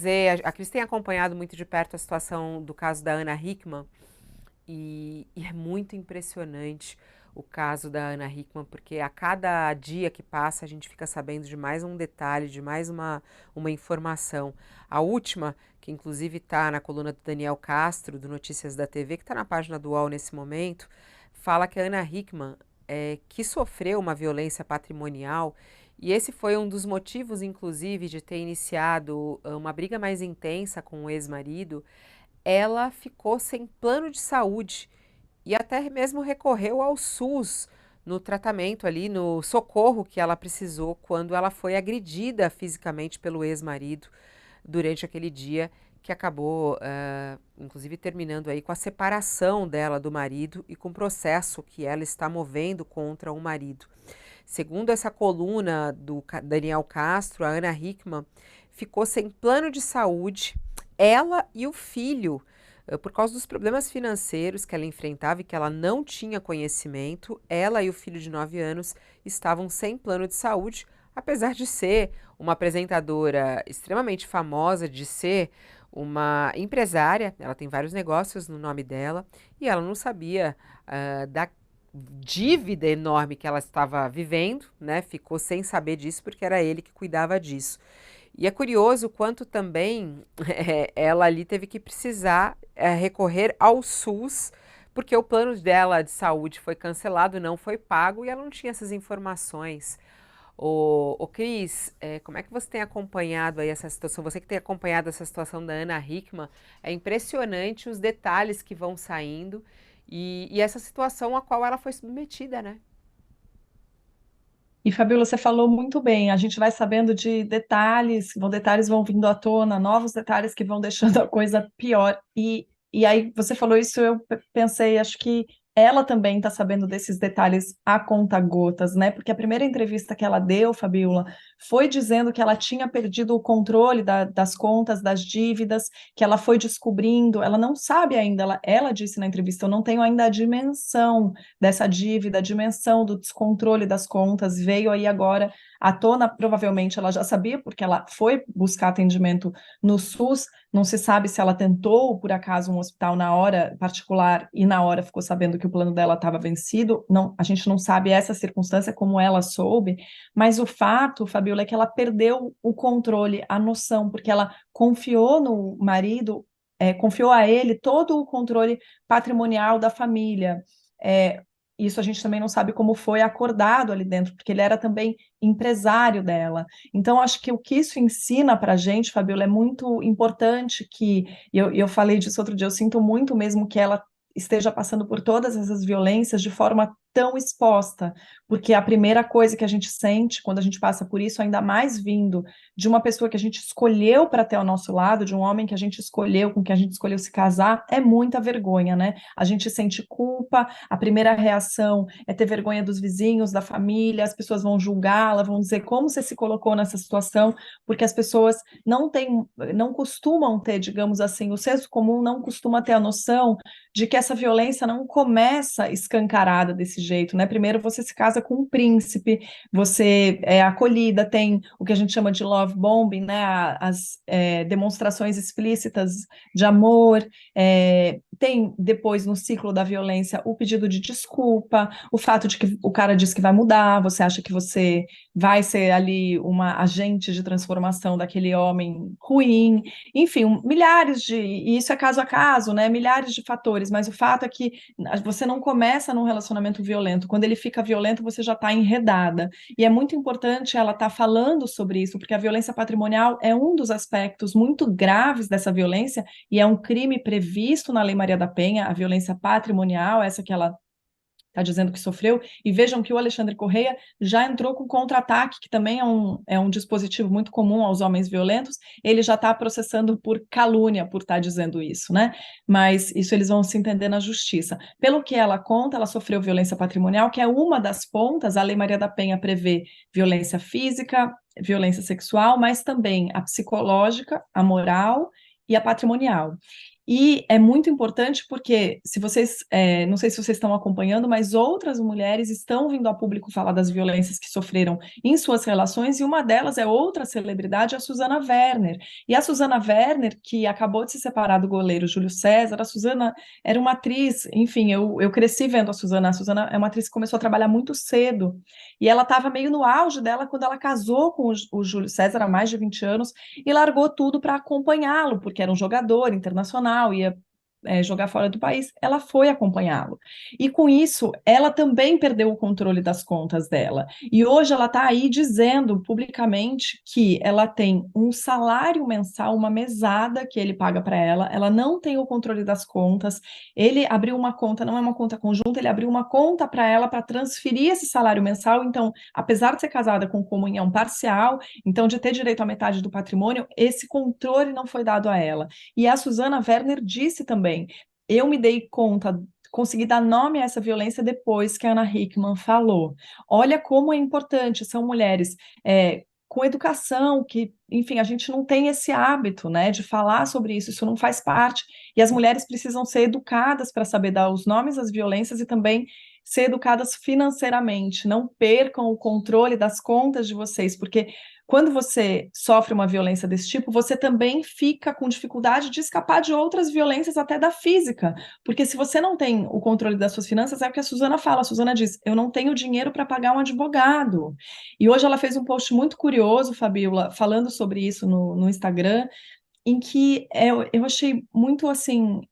trazer. A Cris tem acompanhado muito de perto a situação do caso da Ana Hickman e é muito impressionante o caso da Ana Hickman, porque a cada dia que passa a gente fica sabendo de mais um detalhe, de mais uma informação. A última, que inclusive está na coluna do Daniel Castro, do Notícias da TV, que está na página do UOL nesse momento, fala que a Ana Hickman, que sofreu uma violência patrimonial, e esse foi um dos motivos, inclusive, de ter iniciado uma briga mais intensa com o ex-marido. Ela ficou sem plano de saúde e até mesmo recorreu ao SUS no tratamento ali, no socorro que ela precisou quando ela foi agredida fisicamente pelo ex-marido durante aquele dia que acabou, inclusive, terminando aí com a separação dela do marido e com o processo que ela está movendo contra o marido. Segundo essa coluna do Daniel Castro, a Ana Hickman ficou sem plano de saúde, ela e o filho, por causa dos problemas financeiros que ela enfrentava e que ela não tinha conhecimento. Ela e o filho de 9 anos estavam sem plano de saúde, apesar de ser uma apresentadora extremamente famosa, de ser uma empresária. Ela tem vários negócios no nome dela e ela não sabia da dívida enorme que ela estava vivendo, né? Ficou sem saber disso porque era ele que cuidava disso. E é curioso o quanto também ela ali teve que precisar recorrer ao SUS, porque o plano dela de saúde foi cancelado, não foi pago e ela não tinha essas informações. O Cris, como é que você tem acompanhado aí essa situação? Você que tem acompanhado essa situação da Ana Hickman, é impressionante os detalhes que vão saindo e essa situação a qual ela foi submetida, né? E, Fabíola, você falou muito bem. A gente vai sabendo de detalhes vão vindo à tona, novos detalhes que vão deixando a coisa pior. E aí, você falou isso, eu pensei, acho que ela também está sabendo desses detalhes a conta-gotas, né? Porque a primeira entrevista que ela deu, Fabíola, foi dizendo que ela tinha perdido o controle das contas, das dívidas, que ela foi descobrindo, ela não sabe ainda, ela disse na entrevista, eu não tenho ainda a dimensão dessa dívida, a dimensão do descontrole das contas veio aí agora à tona, provavelmente ela já sabia, porque ela foi buscar atendimento no SUS, não se sabe se ela tentou, por acaso, um hospital na hora particular e na hora ficou sabendo que o plano dela estava vencido, não, a gente não sabe essa circunstância, como ela soube, mas o fato, Fabiola, é que ela perdeu o controle, a noção, porque ela confiou no marido, confiou a ele todo o controle patrimonial da família. É, isso a gente também não sabe como foi acordado ali dentro, porque ele era também empresário dela. Então, acho que o que isso ensina para a gente, Fabiola, é muito importante e eu falei disso outro dia, eu sinto muito mesmo que ela esteja passando por todas essas violências de forma tão exposta, porque a primeira coisa que a gente sente quando a gente passa por isso, ainda mais vindo de uma pessoa que a gente escolheu para ter ao nosso lado, de um homem que a gente escolheu, com quem a gente escolheu se casar, é muita vergonha, né? A gente sente culpa, a primeira reação é ter vergonha dos vizinhos, da família, as pessoas vão julgá-la, vão dizer como você se colocou nessa situação, porque as pessoas não costumam ter, digamos assim, o senso comum não costuma ter a noção de que essa violência não começa escancarada desse jeito, né? Primeiro você se casa com um príncipe, você é acolhida, tem o que a gente chama de love bombing, né? As demonstrações explícitas de amor, tem depois no ciclo da violência o pedido de desculpa, o fato de que o cara diz que vai mudar, você acha que você vai ser ali uma agente de transformação daquele homem ruim, enfim, e isso é caso a caso, né? Milhares de fatores, mas o fato é que você não começa num relacionamento violento, quando ele fica violento, você já está enredada. E é muito importante ela estar falando sobre isso, porque a violência patrimonial é um dos aspectos muito graves dessa violência e é um crime previsto na Lei Maria da Penha, a violência patrimonial, essa que ela está dizendo que sofreu, e vejam que o Alexandre Correia já entrou com contra-ataque, que também é um dispositivo muito comum aos homens violentos, ele já está processando por calúnia, por estar dizendo isso, né? Mas isso eles vão se entender na justiça. Pelo que ela conta, ela sofreu violência patrimonial, que é uma das pontas, a Lei Maria da Penha prevê violência física, violência sexual, mas também a psicológica, a moral e a patrimonial. E é muito importante porque, se vocês, não sei se vocês estão acompanhando, mas outras mulheres estão vindo a público falar das violências que sofreram em suas relações, e uma delas é outra celebridade, a Susana Werner. E a Susana Werner, que acabou de se separar do goleiro Júlio César, a Susana era uma atriz, enfim, eu cresci vendo a Susana é uma atriz que começou a trabalhar muito cedo, e ela estava meio no auge dela quando ela casou com o Júlio César há mais de 20 anos, e largou tudo para acompanhá-lo, porque era um jogador internacional, ia jogar fora do país, ela foi acompanhá-lo. E com isso, ela também perdeu o controle das contas dela. E hoje ela está aí dizendo publicamente que ela tem um salário mensal, uma mesada que ele paga para ela não tem o controle das contas, ele abriu uma conta, não é uma conta conjunta, ele abriu uma conta para ela para transferir esse salário mensal. Então, apesar de ser casada com comunhão parcial, então, de ter direito à metade do patrimônio, esse controle não foi dado a ela. E a Susana Werner disse também: eu me dei conta, consegui dar nome a essa violência depois que a Ana Hickman falou. Olha como é importante, são mulheres com educação, que, enfim, a gente não tem esse hábito, né, de falar sobre isso, isso não faz parte. E as mulheres precisam ser educadas para saber dar os nomes às violências e também ser educadas financeiramente. Não percam o controle das contas de vocês, porque quando você sofre uma violência desse tipo, você também fica com dificuldade de escapar de outras violências, até da física. Porque se você não tem o controle das suas finanças, é o que a Susana fala. A Susana diz: eu não tenho dinheiro para pagar um advogado. E hoje ela fez um post muito curioso, Fabíola, falando sobre isso no Instagram, em que eu achei muito assim.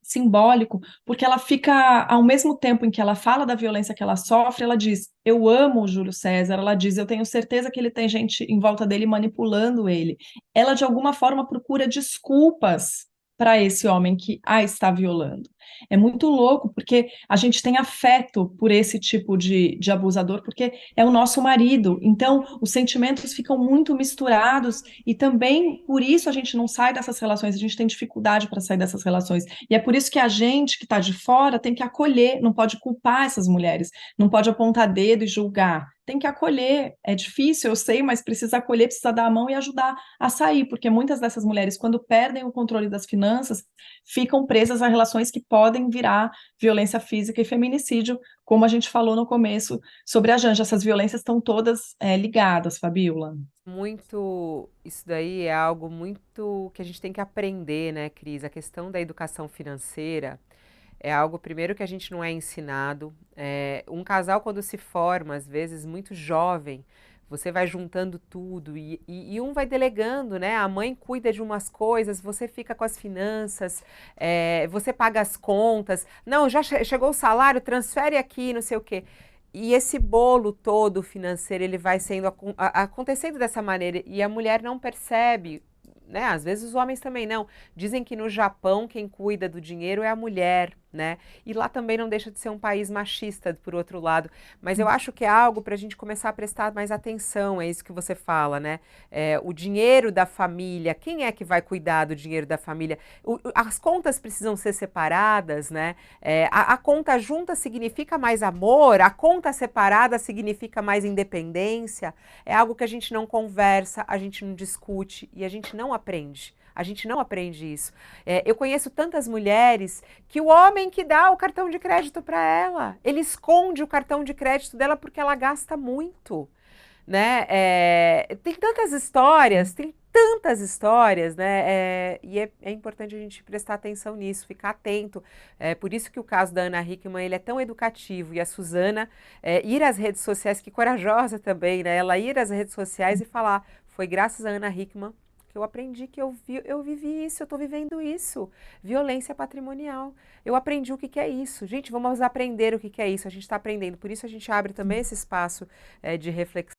Simbólico, porque ela fica, ao mesmo tempo em que ela fala da violência que ela sofre, ela diz: eu amo o Júlio César, ela diz: eu tenho certeza que ele tem gente em volta dele manipulando ele. Ela, de alguma forma, procura desculpas para esse homem que a está violando. É muito louco, porque a gente tem afeto por esse tipo de abusador, porque é o nosso marido. Então, os sentimentos ficam muito misturados, e também por isso a gente não sai dessas relações, a gente tem dificuldade para sair dessas relações. E é por isso que a gente que está de fora tem que acolher, não pode culpar essas mulheres, não pode apontar dedo e julgar. Tem que acolher. É difícil, eu sei, mas precisa acolher, precisa dar a mão e ajudar a sair, porque muitas dessas mulheres, quando perdem o controle das finanças, ficam presas a relações que podem virar violência física e feminicídio, como a gente falou no começo sobre a Janja. Essas violências estão todas ligadas, Fabíola. Muito, isso daí é algo muito que a gente tem que aprender, né, Cris? A questão da educação financeira é algo, primeiro, que a gente não é ensinado. Um casal, quando se forma, às vezes, muito jovem, você vai juntando tudo e um vai delegando, né? A mãe cuida de umas coisas, você fica com as finanças, você paga as contas. Não, já chegou o salário, transfere aqui, não sei o quê. E esse bolo todo financeiro, ele vai sendo acontecendo dessa maneira e a mulher não percebe, né? Às vezes os homens também não. Dizem que no Japão quem cuida do dinheiro é a mulher, né? E lá também não deixa de ser um país machista, por outro lado. Mas eu acho que é algo para a gente começar a prestar mais atenção, é isso que você fala, né? O dinheiro da família, quem é que vai cuidar do dinheiro da família? As contas precisam ser separadas, né? A conta junta significa mais amor, a conta separada significa mais independência. É algo que a gente não conversa, a gente não discute e a gente não aprende. A gente não aprende isso. Eu conheço tantas mulheres que o homem que dá o cartão de crédito para ela, ele esconde o cartão de crédito dela porque ela gasta muito, né? Tem tantas histórias, né? E é importante a gente prestar atenção nisso, ficar atento. Por isso que o caso da Ana Hickman, ele é tão educativo. E a Susana ir às redes sociais, que corajosa também, né? Ela ir às redes sociais e falar: foi graças a Ana Hickman que eu aprendi, que eu vivi isso, eu estou vivendo isso. Violência patrimonial. Eu aprendi o que que é isso. Gente, vamos aprender o que que é isso. A gente está aprendendo. Por isso a gente abre também esse espaço de reflexão.